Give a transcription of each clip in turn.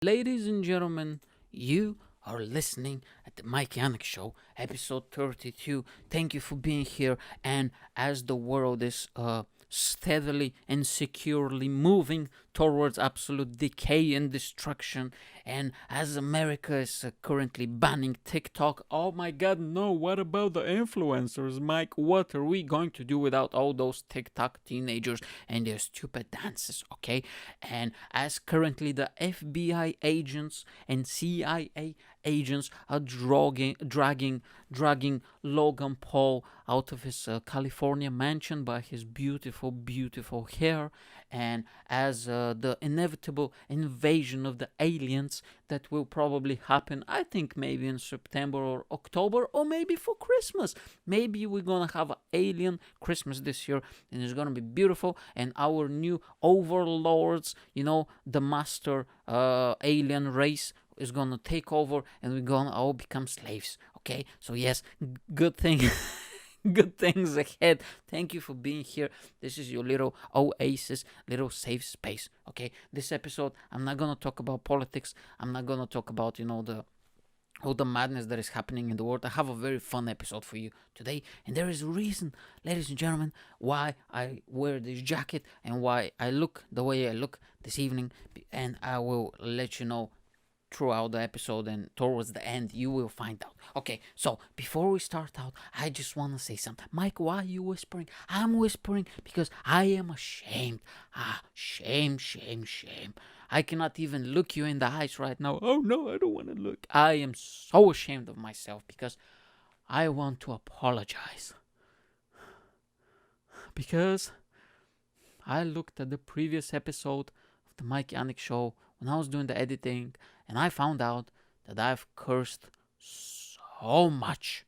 Ladies and gentlemen, you are listening at the Mike Yanek Show, episode 32. Thank you for being here. And as the world is steadily and securely moving towards absolute decay and destruction, and as America is currently banning TikTok, oh my god, no, what about the influencers, Mike? What are we going to do without all those TikTok teenagers and their stupid dances, okay? And as currently the FBI agents and CIA agents are dragging Logan Paul out of his California mansion by his beautiful hair, and as the inevitable invasion of the aliens that will probably happen, I think maybe in September or October, or maybe for Christmas. Maybe we're gonna have an alien Christmas this year, and it's gonna be beautiful, and our new overlords, the master alien race is gonna take over, and we're gonna all become slaves. Okay, so yes, good thing. Good things ahead. Thank you for being here. This is your little oasis, little safe space. Okay, this episode, I'm not gonna talk about politics. I'm not gonna talk about all the madness that is happening in the world. I have a very fun episode for you today, and there is a reason, ladies and gentlemen, why I wear this jacket and why I look the way I look this evening, and I will let you know throughout the episode, and towards the end you will find out. Okay, so before we start out, I just want to say something. Mike, why are you whispering? I'm whispering because I am ashamed. Shame. I cannot even look you in the eyes right now. Oh no, I don't want to look. I am so ashamed of myself because I want to apologize. Because I looked at the previous episode of the Mike Yanek Show when I was doing the editing, and I found out that I've cursed so much.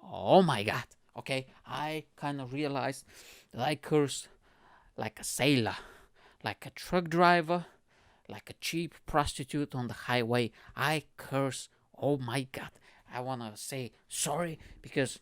Oh my god. Okay, I kind of realized that I curse like a sailor, like a truck driver, like a cheap prostitute on the highway. I curse. Oh my god. I want to say sorry because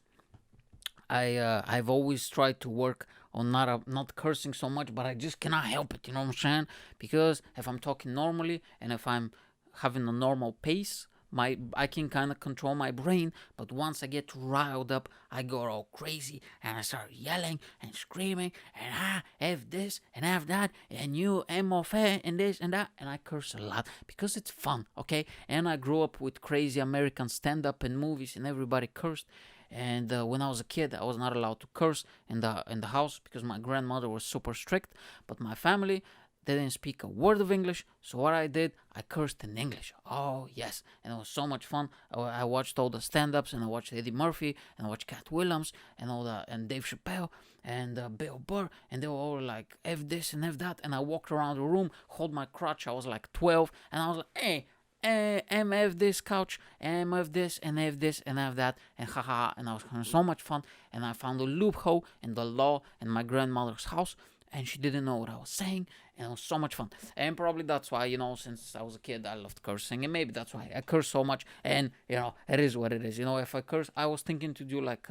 I've always tried to work on not cursing so much, but I just cannot help it. You know what I'm saying? Because if I'm talking normally and if I'm having a normal pace, I can kind of control my brain. But once I get riled up, I go all crazy and I start yelling and screaming and f this and f that and you MFA and this and that, and I curse a lot because it's fun. Okay, and I grew up with crazy American stand-up and movies, and everybody cursed. And when I was a kid, I was not allowed to curse in the house because my grandmother was super strict. But my family, they didn't speak a word of English, so what I did, I cursed in English. Oh yes, and it was so much fun. I watched all the stand-ups, and I watched Eddie Murphy, and I watched Cat Williams, and Dave Chappelle, and Bill Burr, and they were all like F this and F that, and I walked around the room, hold my crotch. I was like 12, and I was like, hey. MF this couch, MF this, and F this, and F that, and haha, and I was having so much fun, and I found a loophole in the law in my grandmother's house, and she didn't know what I was saying, and it was so much fun. And probably that's why, since I was a kid, I loved cursing, and maybe that's why I curse so much, and, it is what it is. If I curse, I was thinking to do like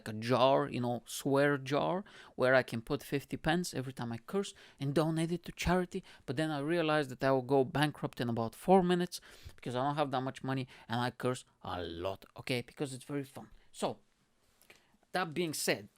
a jar, swear jar, where I can put 50 pence every time I curse and donate it to charity. But then I realized that I will go bankrupt in about 4 minutes because I don't have that much money and I curse a lot, okay? Because it's very fun. So, that being said,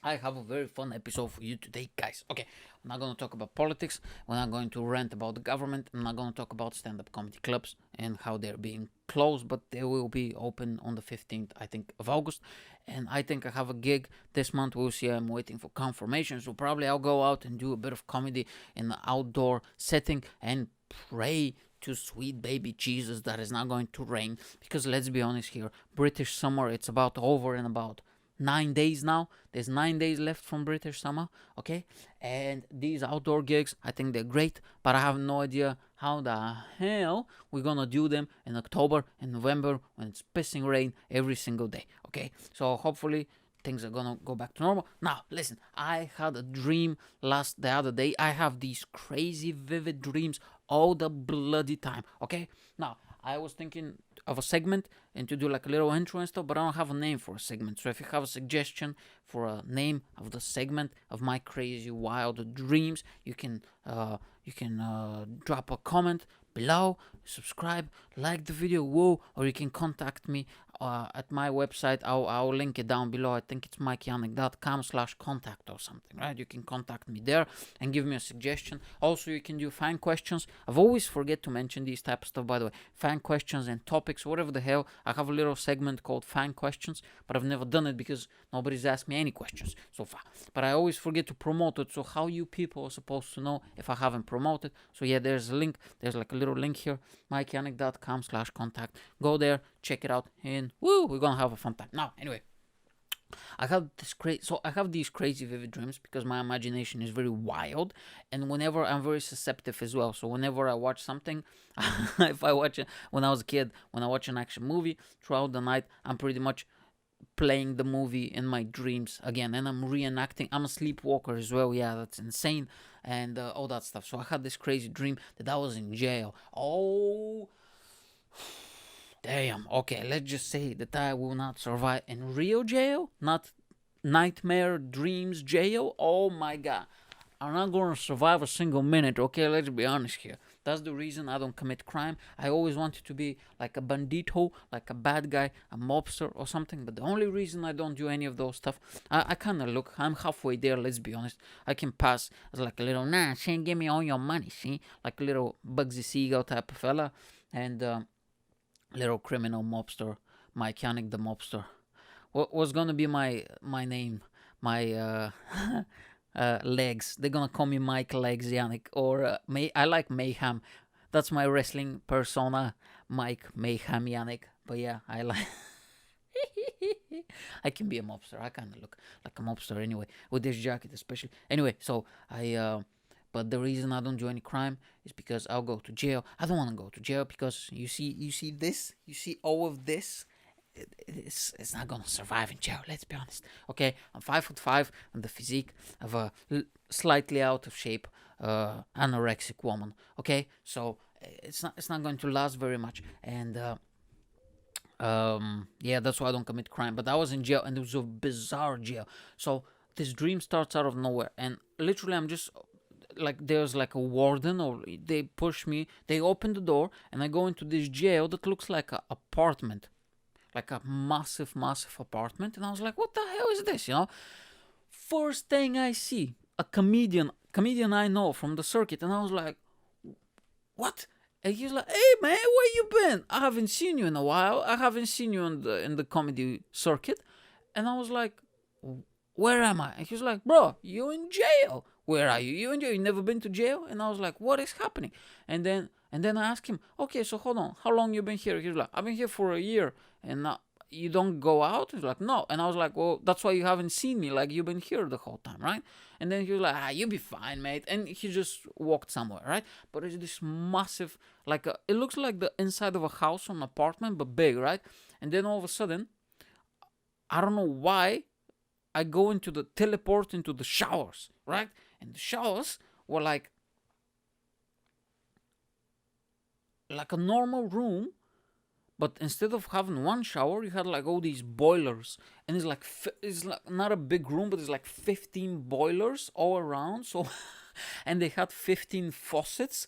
I have a very fun episode for you today, guys. Okay, I'm not going to talk about politics. We're not going to rant about the government. I'm not going to talk about stand-up comedy clubs and how they're being closed, but they will be open on the 15th, I think, of August. And I think I have a gig this month. We'll see. I'm waiting for confirmation. So probably I'll go out and do a bit of comedy in an outdoor setting and pray to sweet baby Jesus that it's not going to rain. Because let's be honest here, British summer, it's about over in about 9 days now. There's 9 days left from British summer, okay? And these outdoor gigs, I think they're great, but I have no idea how the hell we're gonna do them in October and November when it's pissing rain every single day, okay? So hopefully things are gonna go back to normal. Now, listen, I had a dream the other day. I have these crazy vivid dreams all the bloody time, okay? Now, I was thinking of a segment and to do like a little intro and stuff, but I don't have a name for a segment. So if you have a suggestion for a name of the segment of my crazy wild dreams, you can You can drop a comment below, subscribe, like the video, whoa, or you can contact me at my website. I'll link it down below. I think it's mikeyanek.com/contact or something, right? You can contact me there and give me a suggestion. Also, you can do fan questions. I've always forget to mention these type of stuff, by the way. Fan questions and topics, whatever the hell. I have a little segment called fan questions, but I've never done it because nobody's asked me any questions so far. But I always forget to promote it. So how you people are supposed to know if I haven't promoted? So yeah, there's a link. There's like a little link here, mikeyanek.com/contact. Go there, check it out, and woo, we're gonna have a fun time. Now, anyway, I have these crazy vivid dreams because my imagination is very wild, and whenever I'm very susceptible as well. So whenever I watch something, if I watch it when I was a kid, when I watch an action movie throughout the night, I'm pretty much playing the movie in my dreams again, and I'm reenacting. I'm a sleepwalker as well. Yeah, that's insane, and all that stuff. So I had this crazy dream that I was in jail. Oh, damn. Okay, let's just say that I will not survive in real jail, not nightmare dreams jail. Oh my god, I'm not gonna survive a single minute. Okay, let's be honest here. That's the reason I don't commit crime. I always wanted to be like a bandito, like a bad guy, a mobster or something. But the only reason I don't do any of those stuff, I kind of look, I'm halfway there, let's be honest. I can pass as like a little, nah, she ain't give me all your money, see? Like a little Bugsy Siegel type of fella. And little criminal mobster, Mike Yanek the mobster. What was gonna be my name? My legs. They're gonna call me Mike Legs Yanek, or I like Mayhem. That's my wrestling persona, Mike Mayhem Yanek. But yeah, I like. I can be a mobster. I kind of look like a mobster anyway, with this jacket especially. Anyway, so but the reason I don't do any crime is because I'll go to jail. I don't want to go to jail because you see this, you see all of this. It's not gonna survive in jail. Let's be honest. Okay, I'm 5'5" and the physique of a slightly out of shape anorexic woman. Okay, so it's not going to last very much. And yeah, that's why I don't commit crime. But I was in jail, and it was a bizarre jail. So this dream starts out of nowhere, and literally I'm just like, there's like a warden, or they push me, they open the door, and I go into this jail that looks like an apartment, like a massive apartment. And I was like, what the hell is this, First thing I see, a comedian I know from the circuit, and I was like, what? And he's like, hey man, where you been? I haven't seen you in a while. I haven't seen you in the comedy circuit. And I was like, where am I? And he's like, bro, you in jail. Where are you? You in jail? You never been to jail? And I was like, what is happening? And then I asked him, okay, so hold on, how long you been here? He's like, I've been here for a year. And you don't go out? He's like, no. And I was like, well, that's why you haven't seen me. Like, you've been here the whole time, right? And then he was like, you'll be fine, mate. And he just walked somewhere, right? But it's this massive, it looks like the inside of a house or an apartment, but big, right? And then all of a sudden, I don't know why, I go teleport into the showers, right? And the showers were like a normal room, but instead of having one shower, you had like all these boilers, and it's like not a big room, but it's like 15 boilers all around. So, and they had 15 faucets,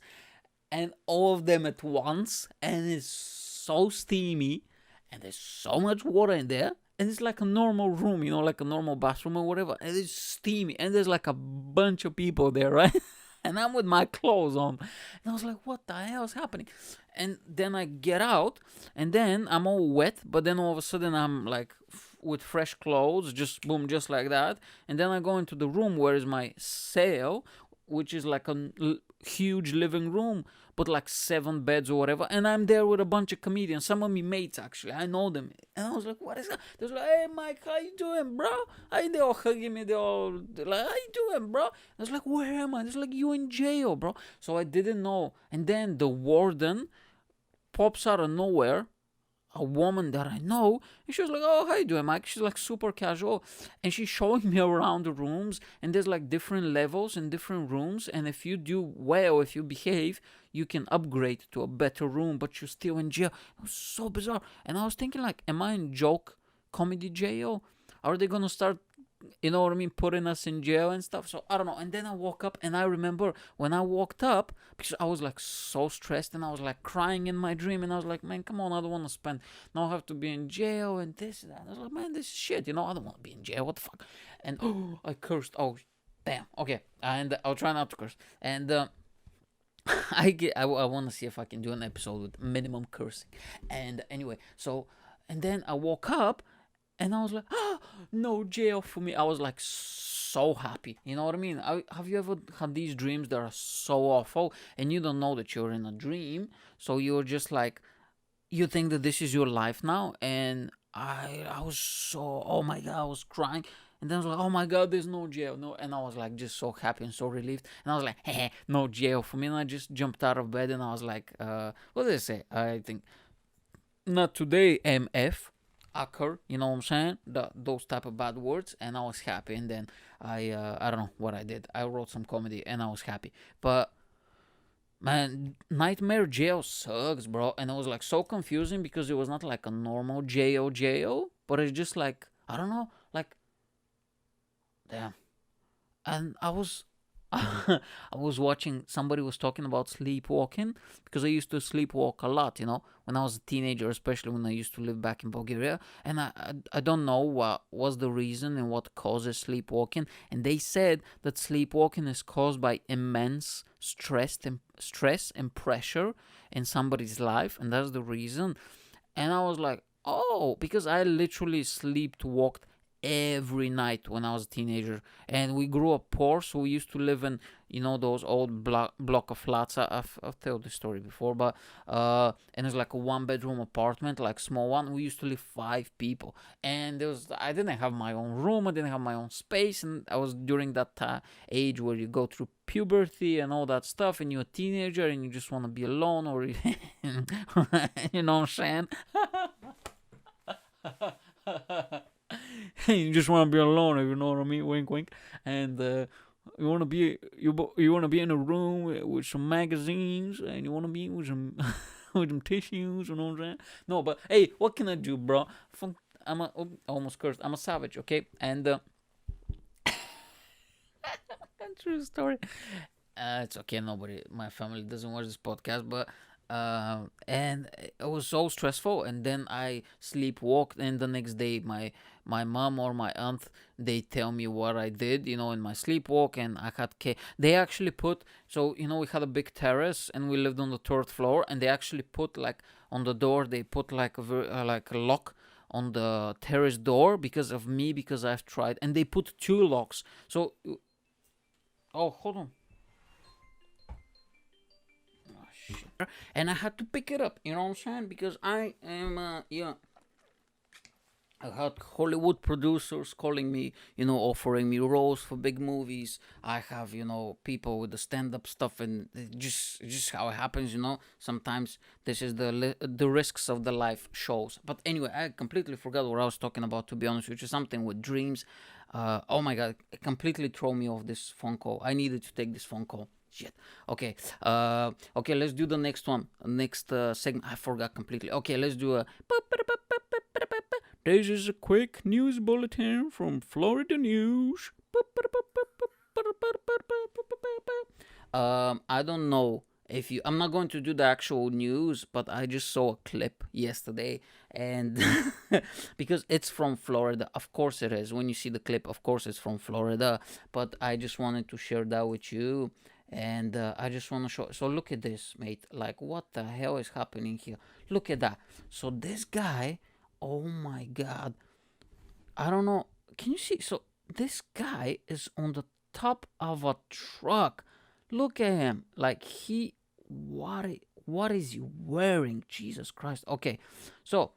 and all of them at once, and it's so steamy, and there's so much water in there. And it's like a normal room, like a normal bathroom or whatever. And it's steamy. And there's like a bunch of people there, right? And I'm with my clothes on. And I was like, what the hell is happening? And then I get out. And then I'm all wet. But then all of a sudden I'm like with fresh clothes. Just boom, just like that. And then I go into the room where is my cell, which is like a huge living room, but like 7 beds or whatever. And I'm there with a bunch of comedians, some of me mates actually, I know them. And I was like, what is that? They was like, hey Mike, how you doing, bro? They all hugging me, they all like, how you doing, bro? I was like, where am I? It's like, you in jail, bro. So I didn't know. And then the warden pops out of nowhere, a woman that I know, and she was like, oh, how you doing, Mike? She's like super casual, and she's showing me around the rooms, and there's like different levels in different rooms, and if you do well, if you behave, you can upgrade to a better room, but you're still in jail. It was so bizarre. And I was thinking, like, am I in joke comedy jail? Are they gonna start you know what I mean, putting us in jail and stuff. So I don't know. And then I woke up, and I remember when I walked up, because I was like so stressed, and I was like crying in my dream, and I was like, man, come on, I don't want to spend, now I have to be in jail and this and that. I was like, man, this is shit, you know, I don't want to be in jail. What the fuck? And I cursed. Oh, damn. Okay, and I'll try not to curse. And I want to see if I can do an episode with minimum cursing. And anyway, so and then I woke up, and I was like, no jail for me. I was like so happy. You know what I mean? Have you ever had these dreams that are so awful, and you don't know that you're in a dream? So you're just like, you think that this is your life now, and I was so, oh my god, I was crying. And then I was like, oh my god, there's no jail, no. And I was like, just so happy and so relieved. And I was like, hey, no jail for me. And I just jumped out of bed, and I was like, what did I say? I think, not today, MF, occur, you know what I'm saying? Those type of bad words. And I was happy. And then I don't know what I did. I wrote some comedy, and I was happy. But man, nightmare jail sucks, bro. And it was like so confusing, because it was not like a normal jail, but it's just like, I don't know, like, damn. And I was I was watching, somebody was talking about sleepwalking, because I used to sleepwalk a lot, you know, when I was a teenager, especially when I used to live back in Bulgaria. And I don't know what was the reason and what causes sleepwalking. And they said that sleepwalking is caused by immense stress and pressure in somebody's life, and that's the reason. And I was like, oh, because I literally sleepwalked every night when I was a teenager. And we grew up poor, so we used to live in, you know, those old block of flats. I've told this story before, but and it's like a 1 bedroom apartment, like small one. We used to live 5 people, and I didn't have my own room, I didn't have my own space, and I was during that age where you go through puberty and all that stuff, and you're a teenager and you just want to be alone, or you know what I'm saying. You just want to be alone, if you know what I mean. Wink, wink. And you want to be in a room with some magazines, and you want to be with some with some tissues. You know what I'm saying? No, but hey, what can I do, bro? I almost cursed. I'm a savage, okay? And true story. It's okay. My family doesn't watch this podcast, but and it was so stressful. And then I sleepwalked, and the next day, my mom or my aunt, they tell me what I did, you know, in my sleepwalk. And I had they actually put, so you know, we had a big terrace, and we lived on the 3rd floor, and they actually put like on the door, they put like a lock on the terrace door because of me, because I've tried, and they put 2 locks. So, oh, hold on. And I had to pick it up, you know what I'm saying? Because I am, I had Hollywood producers calling me, you know, offering me roles for big movies. I have, you know, people with the stand-up stuff, and just how it happens, you know. Sometimes this is the risks of the life shows. But anyway, I completely forgot what I was talking about, to be honest, which is something with dreams. Oh my god, it completely threw me off, this phone call. I needed to take this phone call. Shit. Okay. Okay. Let's do the next one. Next segment. I forgot completely. Okay. Let's do a. This is a quick news bulletin from Florida News. I don't know if you. I'm not going to do the actual news, but I just saw a clip yesterday, and because it's from Florida, of course it is. When you see the clip, of course it's from Florida. But I just wanted to share that with you. And I just want to show. So look at this, mate. Like, what the hell is happening here? Look at that. So this guy, oh my god, I don't know. Can you see? So this guy is on the top of a truck. Look at him. Like what is he wearing? Jesus Christ. Okay, so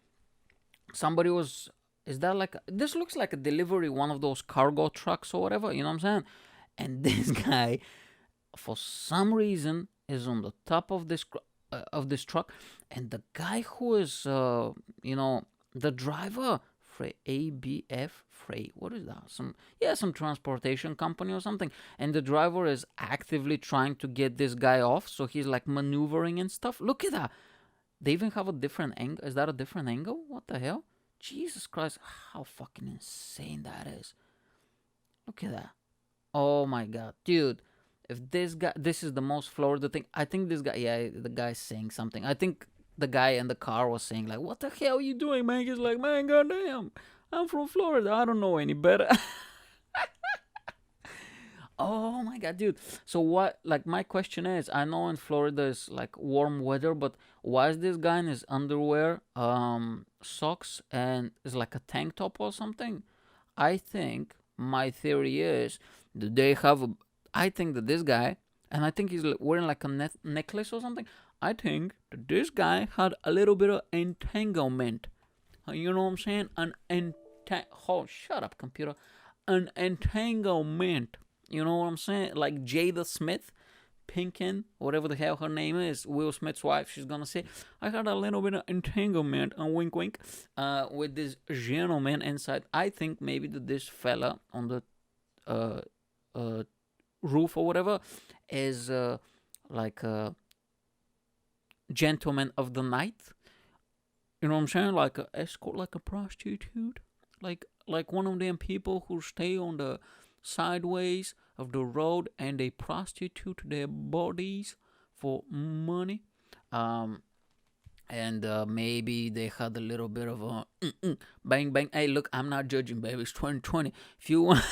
somebody was. Is that like this? Looks like a delivery, one of those cargo trucks or whatever. You know what I'm saying? And this guy, for some reason, is on the top of this truck, and the guy who is the driver, Freight, what is that? Some transportation company or something. And the driver is actively trying to get this guy off, so he's like maneuvering and stuff. Look at that. They even have a different angle. Is that a different angle? What the hell? Jesus Christ, how fucking insane that is. Look at that. Oh my god, dude. If this is the most Florida thing. I think this guy, yeah, the guy's saying something. I think the guy in the car was saying, like, what the hell are you doing, man? He's like, man, goddamn, I'm from Florida. I don't know any better. Oh my god, dude. So what, like, my question is, I know in Florida is like warm weather, but why is this guy in his underwear, socks, and is like a tank top or something? I think my theory is that they have a. I think that this guy, and I think he's wearing like a necklace or something. I think that this guy had a little bit of entanglement. You know what I'm saying? Oh, shut up, computer. An entanglement. You know what I'm saying? Like Jada Smith, Pinkin, whatever the hell her name is, Will Smith's wife, she's gonna say, I had a little bit of entanglement, and wink wink, with this gentleman inside. I think maybe that this fella on the uh, uh, roof or whatever is like a gentleman of the night. You know what I'm saying? Like a escort, like a prostitute, like one of them people who stay on the sideways of the road and they prostitute their bodies for money. Um, and maybe they had a little bit of a bang bang. Hey, look, I'm not judging, baby. It's 2020. If you want,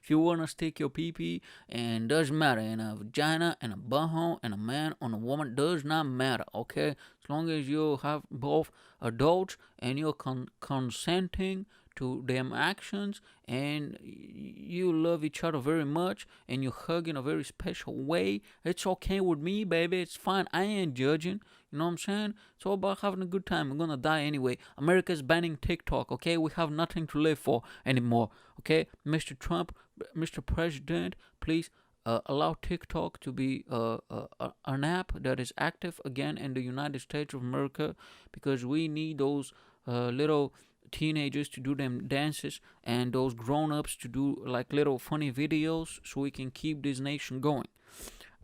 if you want to stick your pee pee, and doesn't matter, in a vagina and a butthole and a man on a woman, does not matter. Okay, as long as you have both adults and you're consenting to them actions, and you love each other very much, and you hug in a very special way, it's okay with me, baby. It's fine. I ain't judging. You know what I'm saying? It's all about having a good time. I'm gonna die anyway. America's banning TikTok, okay? We have nothing to live for anymore, okay? Mr. Trump, Mr. President, please allow TikTok to be an app that is active again in the United States of America, because we need those little teenagers to do them dances and those grown-ups to do like little funny videos so we can keep this nation going.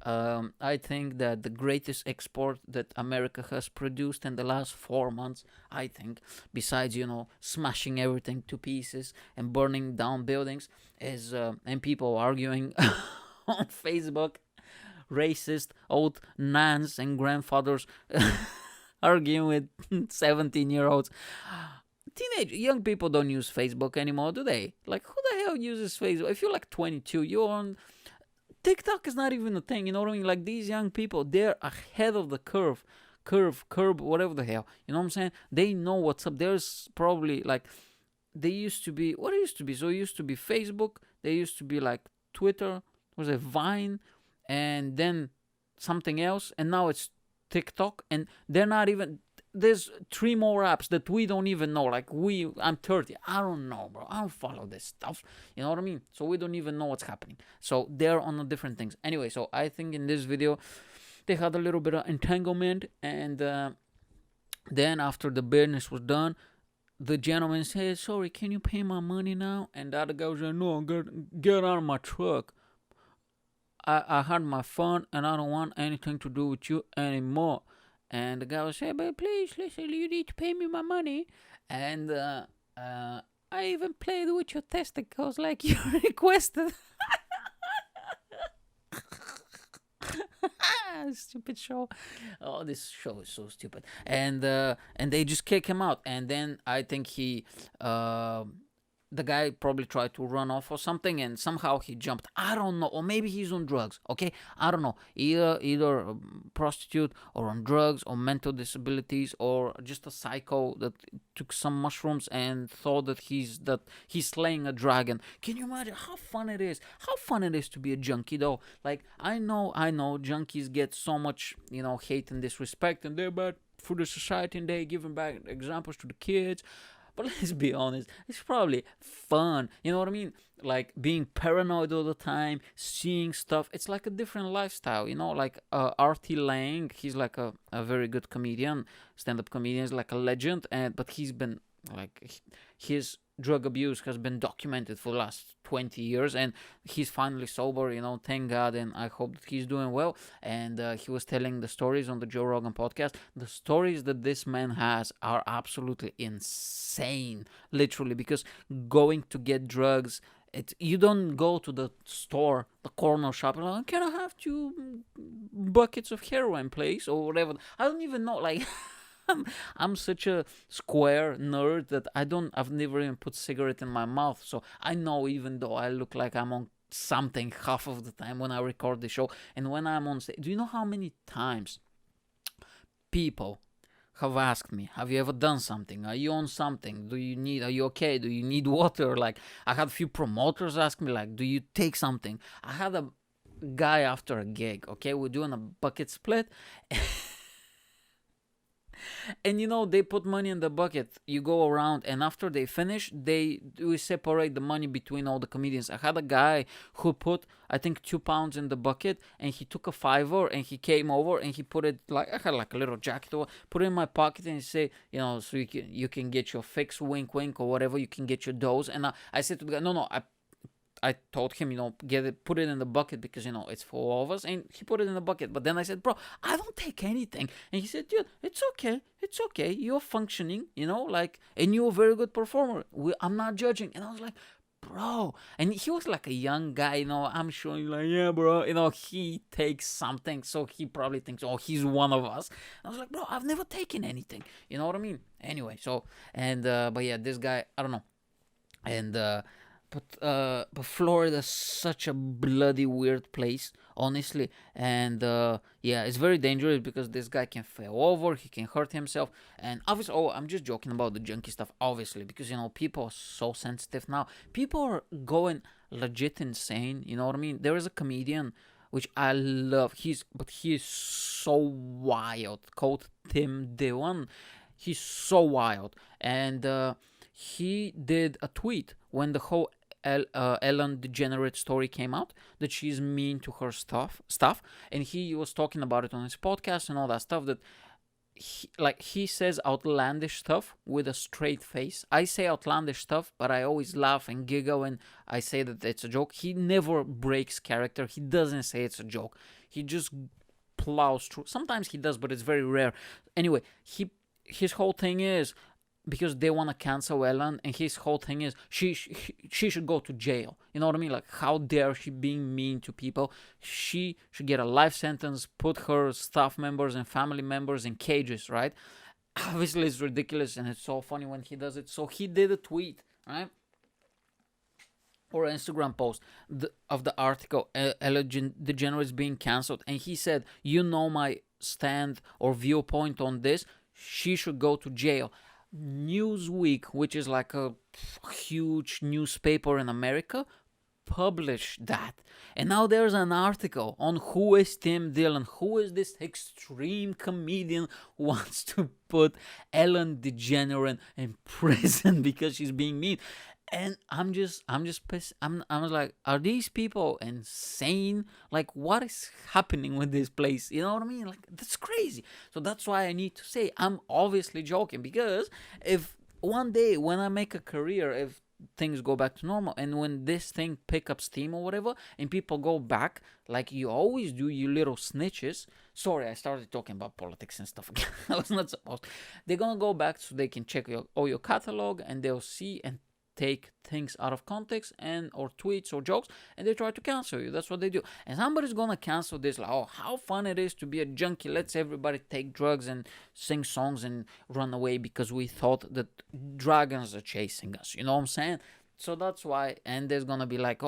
I think that the greatest export that America has produced in the last 4 months, I think, besides, smashing everything to pieces and burning down buildings, is, and people arguing on Facebook, racist old nans and grandfathers arguing with 17-year-olds. Young people don't use Facebook anymore, do they? Like, who the hell uses Facebook? If you're like 22, you're on TikTok is not even a thing, you know what I mean? Like, these young people, they're ahead of the curb, whatever the hell. You know what I'm saying? They know what's up. There's probably, like, they used to be, what it used to be? So it used to be Facebook, they used to be, like, Twitter, was it Vine, and then something else, and now it's TikTok, and they're not even, there's 3 more apps that we don't even know. Like, I'm 30. I don't know, bro. I don't follow this stuff. You know what I mean? So we don't even know what's happening. So they're on the different things. Anyway, so I think in this video, they had a little bit of entanglement. And then after the business was done, the gentleman said, sorry, can you pay my money now? And the other guy was like, no, get out of my truck. I had my fun, and I don't want anything to do with you anymore. And the guy was saying, but please, listen, you need to pay me my money. And I even played with your testicles like you requested. Stupid show. Oh, this show is so stupid. And they just kick him out. And then I think the guy probably tried to run off or something, and somehow he jumped. I don't know, or maybe he's on drugs. Okay, I don't know. Either a prostitute, or on drugs, or mental disabilities, or just a psycho that took some mushrooms and thought that he's slaying a dragon. Can you imagine how fun it is? How fun it is to be a junkie, though. Like, I know, junkies get so much, hate and disrespect, and they're bad for the society, and they're giving back examples to the kids. But let's be honest, it's probably fun. You know what I mean? Like, being paranoid all the time, seeing stuff. It's like a different lifestyle, Like Artie Lang, he's like a very good comedian, stand-up comedian, is like a legend. But he's been, like, his drug abuse has been documented for the last 20 years, and he's finally sober, thank God, and I hope that he's doing well. And he was telling the stories on the Joe Rogan podcast. The stories that this man has are absolutely insane, literally, because going to get drugs You don't go to the store, the corner shop, and like, can I have 2 buckets of heroin, please, or whatever. I don't even know. Like, I'm such a square nerd that I've never even put cigarette in my mouth. So I know, even though I look like I'm on something half of the time when I record the show and when I'm on stage. Do you know how many times people have asked me, have you ever done something? Are you on something? Are you okay? Do you need water? Like, I had a few promoters ask me, like, do you take something? I had a guy after a gig, okay? We're doing a bucket split. And they put money in the bucket. You go around, and after they finish, we separate the money between all the comedians. I had a guy who put, I think, £2 in the bucket, and he took a fiver, and he came over, and he put it, like, I had like a little jacket, put it in my pocket, and he say, so you can get your fix, wink, wink, or whatever. You can get your dose. And I said to the guy, no, I told him, put it in the bucket because, it's for all of us. And he put it in the bucket. But then I said, bro, I don't take anything. And he said, dude, it's okay. It's okay. You're functioning, and you're a very good performer. I'm not judging. And I was like, bro. And he was like a young guy, I'm sure he's like, yeah, bro. He takes something. So he probably thinks, oh, he's one of us. And I was like, bro, I've never taken anything. You know what I mean? Anyway, so, but yeah, this guy, I don't know. And, but Florida's such a bloody weird place, honestly. And yeah, it's very dangerous because this guy can fall over, he can hurt himself. And obviously, I'm just joking about the junkie stuff, obviously, because people are so sensitive now. People are going legit insane. You know what I mean? There is a comedian which I love. He is so wild, called Tim Dillon. He's so wild, and he did a tweet when the whole Ellen DeGenerate story came out, that she's mean to her stuff, and he was talking about it on his podcast and all that stuff, that he says outlandish stuff with a straight face. I say outlandish stuff, but I always laugh and giggle when I say that it's a joke. He never breaks character. He doesn't say it's a joke. He just plows through. Sometimes he does, but it's very rare. Anyway, his whole thing is, because they want to cancel Ellen, and his whole thing is she should go to jail. You know what I mean? Like, how dare she being mean to people? She should get a life sentence, put her staff members and family members in cages, right? Obviously, it's ridiculous, and it's so funny when he does it. So he did a tweet, right? Or an Instagram post of the article, Ellen DeGeneres being cancelled, and he said, my stand or viewpoint on this, she should go to jail. Newsweek, which is like a huge newspaper in America, published that. And now there's an article on who is Tim Dillon, who is this extreme comedian who wants to put Ellen DeGeneres in prison because she's being mean. And I'm just pissed. I was like, are these people insane? Like, what is happening with this place? You know what I mean? Like, that's crazy. So that's why I need to say I'm obviously joking, because if one day when I make a career, if things go back to normal, and when this thing pick up steam or whatever, and people go back like you always do, you little snitches. Sorry, I started talking about politics and stuff again. I was not supposed. They're gonna go back so they can check all your catalog, and they'll see and take things out of context or tweets or jokes, and they try to cancel you. That's what they do. And somebody's gonna cancel this, like, oh, how fun it is to be a junkie. Let's everybody take drugs and sing songs and run away because we thought that dragons are chasing us. You know what I'm saying? So that's why. And there's gonna be like,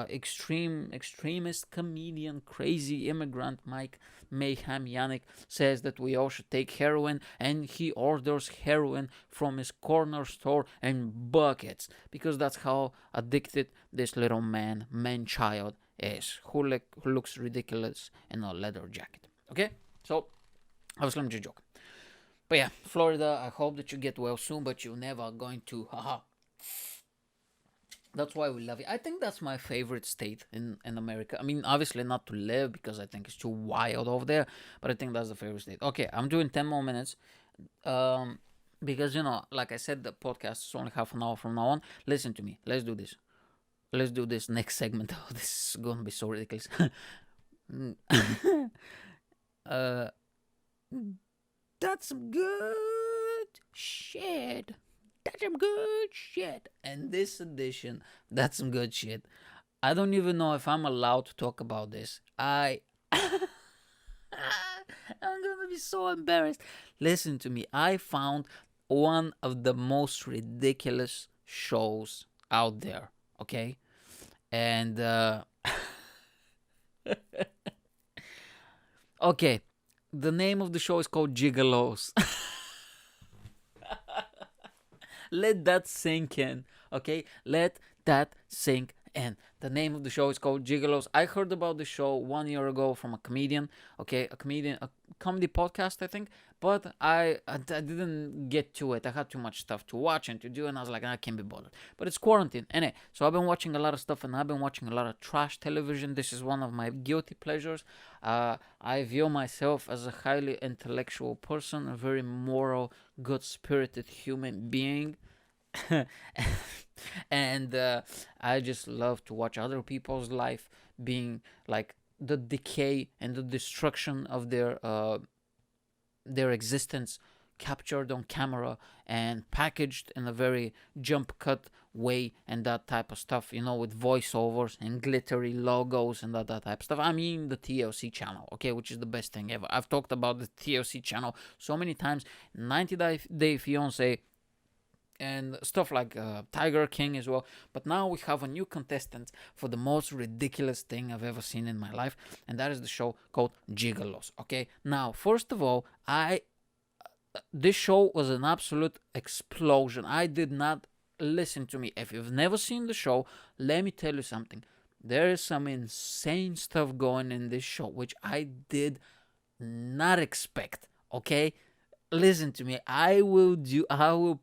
extremist comedian, crazy immigrant Mike Mayhem Yanek says that we all should take heroin, and he orders heroin from his corner store in buckets, because that's how addicted this little man-child is, who looks ridiculous in a leather jacket. Okay, so obviously I'm just joking. But yeah, Florida, I hope that you get well soon, but you're never going to. Haha. That's why we love it. I think that's my favorite state in America. I mean, obviously not to live, because I think it's too wild over there, but I think that's the favorite state. Okay, I'm doing 10 more minutes. Because, like I said, the podcast is only half an hour from now on. Listen to me. Let's do this. Let's do this next segment. Oh, this is going to be so ridiculous. That's some good shit. That's some good shit. And this edition, that's some good shit. I don't even know if I'm allowed to talk about this. I'm gonna be so embarrassed. Listen to me. I found one of the most ridiculous shows out there. Okay, and okay, the name of the show is called Gigolos. Let that sink in. Okay, let that sink in. The name of the show is called Gigolos. I heard about the show 1 year ago from a comedian. Okay, a comedy podcast, I think. But I didn't get to it. I had too much stuff to watch and to do, and I was like, I can't be bothered. But it's quarantine. Anyway, so I've been watching a lot of stuff, and I've been watching a lot of trash television. This is one of my guilty pleasures. I view myself as a highly intellectual person, a very moral, good-spirited human being. And I just love to watch other people's life being like the decay and the destruction of their existence captured on camera and packaged in a very jump cut way and that type of stuff, with voiceovers and glittery logos and that type of stuff. I mean the TLC channel, okay, which is the best thing ever. I've talked about the TLC channel so many times. 90 Day Fiance and stuff like Tiger King as well. But now we have a new contestant for the most ridiculous thing I've ever seen in my life, and that is the show called Gigolos. Okay, now first of all, this show was an absolute explosion. I did not listen to me. If you've never seen the show, let me tell you something. There is some insane stuff going in this show, which I did not expect. Okay, listen to me. I will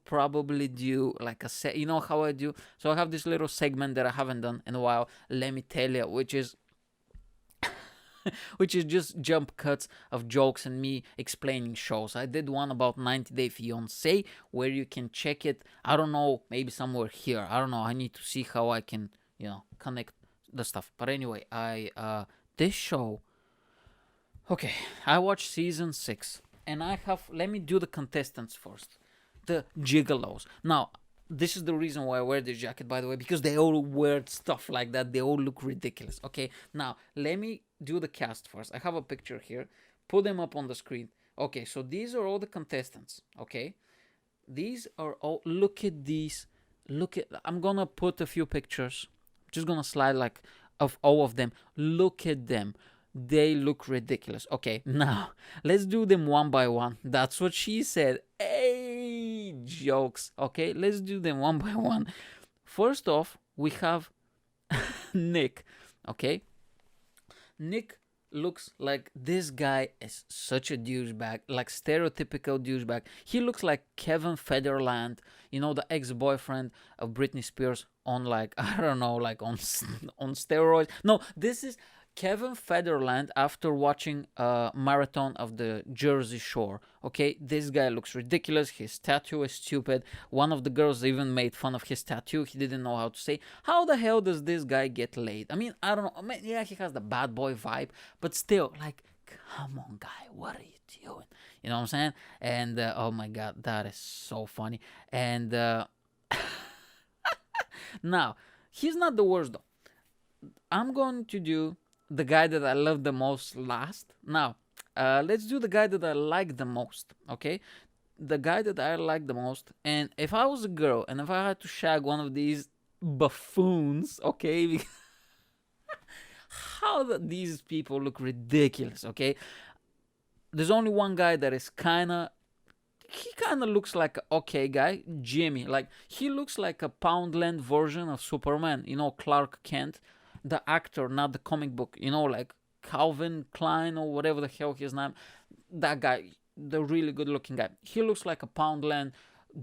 probably do like a set. You know how I do? So I have this little segment that I haven't done in a while. Let me tell you, which is just jump cuts of jokes and me explaining shows. I did one about 90 Day Fiance where you can check it. I don't know, maybe somewhere here. I don't know. I need to see how I can, connect the stuff. But anyway, this show. Okay, I watched season 6. And let me do the contestants first. The Gigolos. Now, this is the reason why I wear this jacket, by the way, because they all wear stuff like that. They all look ridiculous. Okay, now, let me do the cast first. I have a picture here. Put them up on the screen. Okay, so these are all the contestants. Okay, these are all, look at these. I'm gonna put a few pictures. I'm just gonna slide like of all of them. Look at them. They look ridiculous. Okay, now let's do them one by one. That's what she said. Hey, jokes. Okay, let's do them one by one. First off, we have Nick. Okay, Nick looks like this guy is such a douchebag, like stereotypical douchebag. He looks like Kevin Federland, the ex-boyfriend of Britney Spears on like, I don't know, like on steroids. No, this is Kevin Federland after watching a marathon of the Jersey Shore. Okay, this guy looks ridiculous. His tattoo is stupid. One of the girls even made fun of his tattoo. He didn't know how to say. How the hell does this guy get laid? I mean, I don't know. I mean, yeah, he has the bad boy vibe, but still, like, come on, guy, what are you doing? You know what I'm saying? And oh my god, that is so funny. And now, he's not the worst though. I'm going to do the guy that I love the most last. Now, let's do the guy that I like the most, okay? The guy that I like the most, and if I was a girl, and if I had to shag one of these buffoons, okay? These people look ridiculous, okay? There's only one guy that is he kind of looks like an okay guy, Jimmy. Like, he looks like a Poundland version of Superman, Clark Kent. The actor, not the comic book, like Calvin Klein or whatever the hell his name. That guy, the really good looking guy. He looks like a Poundland,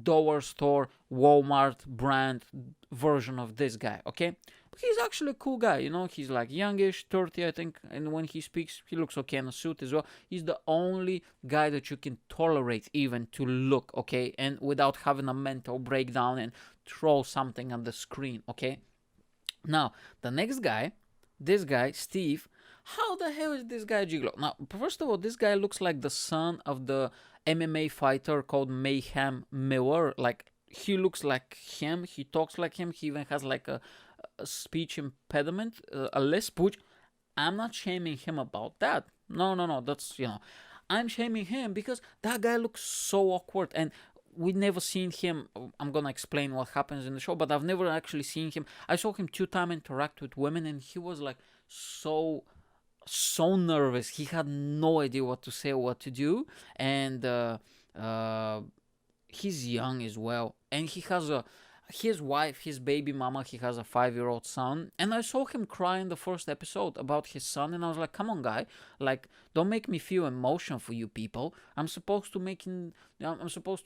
dollar store, Walmart brand version of this guy, okay? He's actually a cool guy, he's like youngish, 30 I think, and when he speaks, he looks okay in a suit as well. He's the only guy that you can tolerate even to look, okay? And without having a mental breakdown and throw something on the screen, okay? Now, the next guy, this guy, Steve, how the hell is this guy Gigolo? Now, first of all, this guy looks like the son of the MMA fighter called Mayhem Miller. Like, he looks like him, he talks like him, he even has like a speech impediment, a lisp, which I'm not shaming him about that. No, no, no. That's, I'm shaming him because that guy looks so awkward, and we never seen him. I'm gonna explain what happens in the show, but I've never actually seen him. I saw him 2 times interact with women, and he was like so nervous. He had no idea what to say or what to do, and uh, he's young as well, and he has his wife, his baby mama, he has a 5-year-old son, and I saw him cry in the first episode about his son, and I was like, come on, guy, like, don't make me feel emotion for you people. I'm supposed to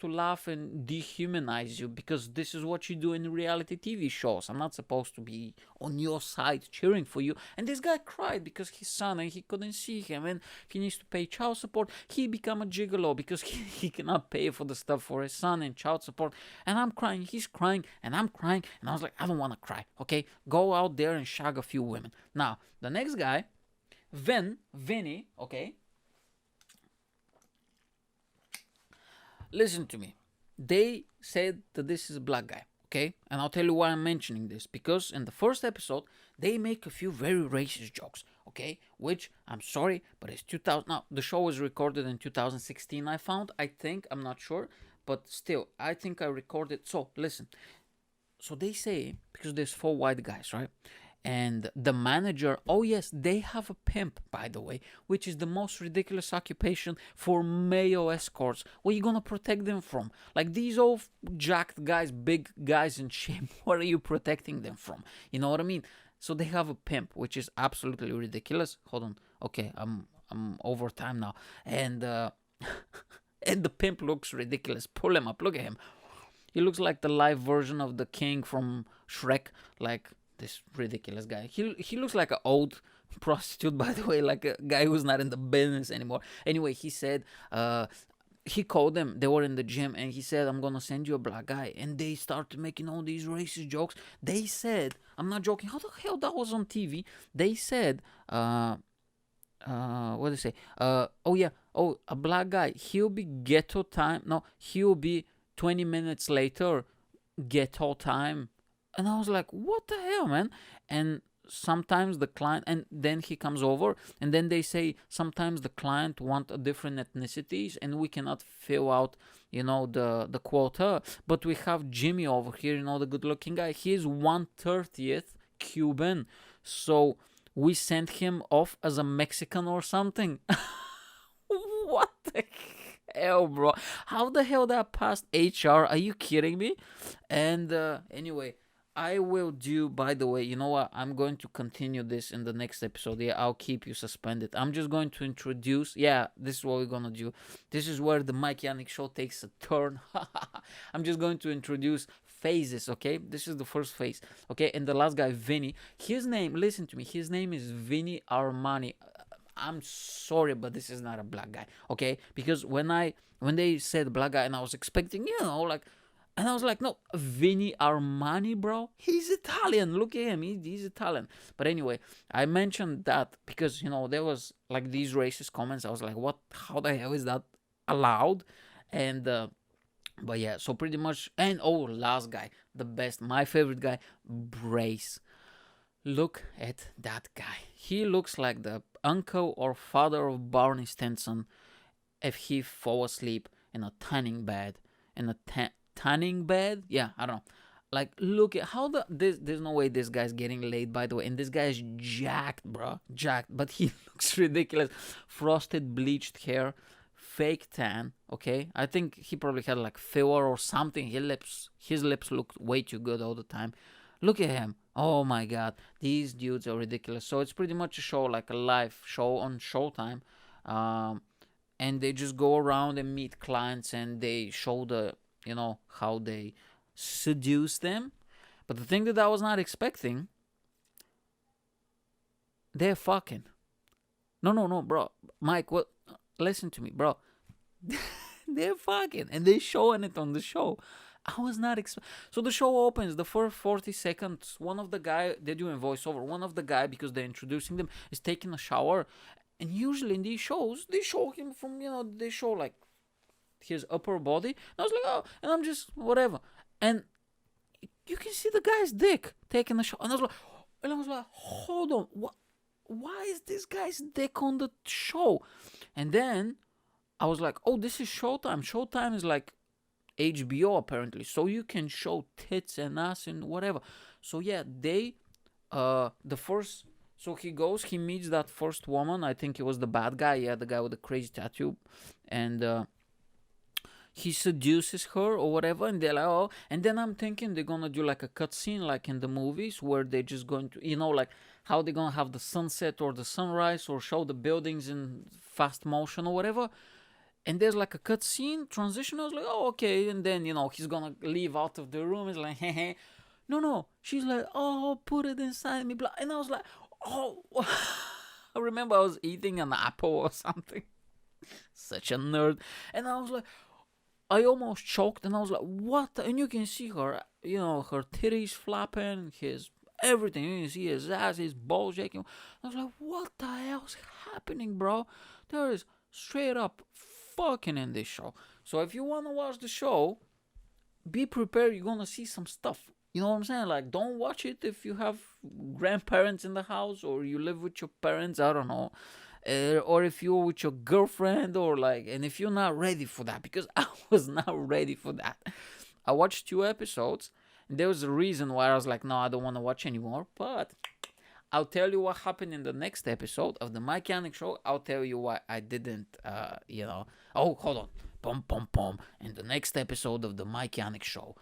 laugh and dehumanize you because this is what you do in reality TV shows. I'm not supposed to be on your side cheering for you. And this guy cried because his son, and he couldn't see him, and he needs to pay child support. He become a gigolo because he cannot pay for the stuff for his son and child support. And I'm crying, he's crying, and I'm crying, and I was like, I don't want to cry. Okay, go out there and shag a few women. Now the next guy, Vinny, okay? Listen to me. They said that this is a black guy, okay? And I'll tell you why I'm mentioning this. Because in the first episode, they make a few very racist jokes, okay? Which, I'm sorry, but it's 2000... Now, the show was recorded in 2016, I found. I think, I'm not sure. But still, I think I recorded... So, listen. So they say, because there's 4 white guys, right? And the manager, oh yes, they have a pimp, by the way, which is the most ridiculous occupation for male escorts. What are you gonna protect them from? Like, these old jacked guys, big guys in shape, what are you protecting them from? You know what I mean? So they have a pimp, which is absolutely ridiculous. Hold on, okay, I'm over time now, and and the pimp looks ridiculous. Pull him up, look at him. He looks like the live version of the king from Shrek, like. This ridiculous guy. He looks like an old prostitute, by the way, like a guy who's not in the business anymore. Anyway, he said, he called them. They were in the gym, and he said, I'm gonna send you a black guy. And they started making all these racist jokes. They said, I'm not joking. How the hell that was on TV? They said, what did they say? Oh yeah, a black guy. He'll be ghetto time. No, he'll be 20 minutes later, ghetto time. And I was like, what the hell, man? And sometimes the client, and then he comes over, and then they say sometimes the client want a different ethnicities, and we cannot fill out, the quota. But we have Jimmy over here, the good-looking guy. He is 1/30th Cuban, so we sent him off as a Mexican or something. What the hell, bro? How the hell that passed HR? Are you kidding me? And anyway. I will do, by the way, you know what? I'm going to continue this in the next episode. Yeah, I'll keep you suspended. I'm just going to introduce, this is what we're going to do. This is where the Mike Yanek show takes a turn. I'm just going to introduce phases, okay? This is the first phase, okay? And the last guy, Vinny, his name, listen to me, his name is Vinny Armani. I'm sorry, but this is not a black guy, okay? Because when they said black guy, and I was expecting, and I was like, no, Vinny Armani, bro. He's Italian. Look at him. He's Italian. But anyway, I mentioned that because, there was like these racist comments. I was like, what? How the hell is that allowed? And, but yeah, so pretty much. And last guy, the best, my favorite guy, Brace. Look at that guy. He looks like the uncle or father of Barney Stinson if he fall asleep in a tanning bed, tanning bed? Yeah, I don't know. Like, look at how there's no way this guy's getting laid, by the way. And this guy is jacked, bro. Jacked. But he looks ridiculous. Frosted, bleached hair. Fake tan, okay? I think he probably had like filler or something. His lips looked way too good all the time. Look at him. Oh my god. These dudes are ridiculous. So it's pretty much a show, like a live show on Showtime. And they just go around and meet clients, and they show how they seduce them. But the thing that I was not expecting, they're fucking. No, bro. Mike, what? Listen to me, bro. They're fucking, and they're showing it on the show. I was not expecting. So the show opens, the first 40 seconds, one of the guy, they're doing voiceover, one of the guy, because they're introducing them, is taking a shower. And usually in these shows, they show him from, they show like his upper body. And I was like, oh, and I'm just, whatever. and you can see the guy's dick taking a shot. And I was like, hold on, what? Why is this guy's dick on the show? And then I was like, oh, this is Showtime. Showtime is like HBO apparently, so you can show tits and ass and whatever. So yeah, the first, so he meets that first woman. I think it was the bad guy, yeah, the guy with the crazy tattoo, and he seduces her or whatever, and they're like, oh, and then I'm thinking they're gonna do like a cutscene like in the movies where they're just going to, like how they're gonna have the sunset or the sunrise or show the buildings in fast motion or whatever. And there's like a cutscene transition. I was like, oh, okay. And then, he's gonna leave out of the room. It's like, hey. No. She's like, oh, put it inside me. Blah. And I was like, oh. I remember I was eating an apple or something. Such a nerd. And I was like, I almost choked. And I was like, what? And you can see her, her titties flapping, his everything. You can see his ass, his balls shaking. I was like, what the hell's happening, bro? There is straight up fucking in this show. So if you want to watch the show, be prepared. You're gonna see some stuff. You know what I'm saying? Like, don't watch it if you have grandparents in the house or you live with your parents. I don't know. Or if you're with your girlfriend, or like, and if you're not ready for that, because I was not ready for that. I watched 2 episodes, and there was a reason why I was like, no, I don't want to watch anymore. But I'll tell you what happened in the next episode of the Mike Yanek show. I'll tell you why I didn't, Oh, hold on. Pom, pom, pom. In the next episode of the Mike Yanek show,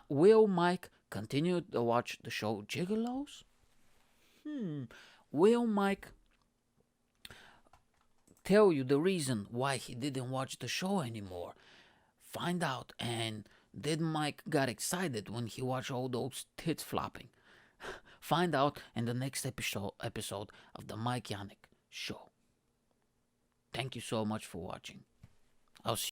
will Mike continue to watch the show Gigolos? Will Mike tell you the reason why he didn't watch the show anymore? Find out. And did Mike got excited when he watched all those tits flopping? Find out in the next episode of the Mike Yanek show. Thank you so much for watching. I'll see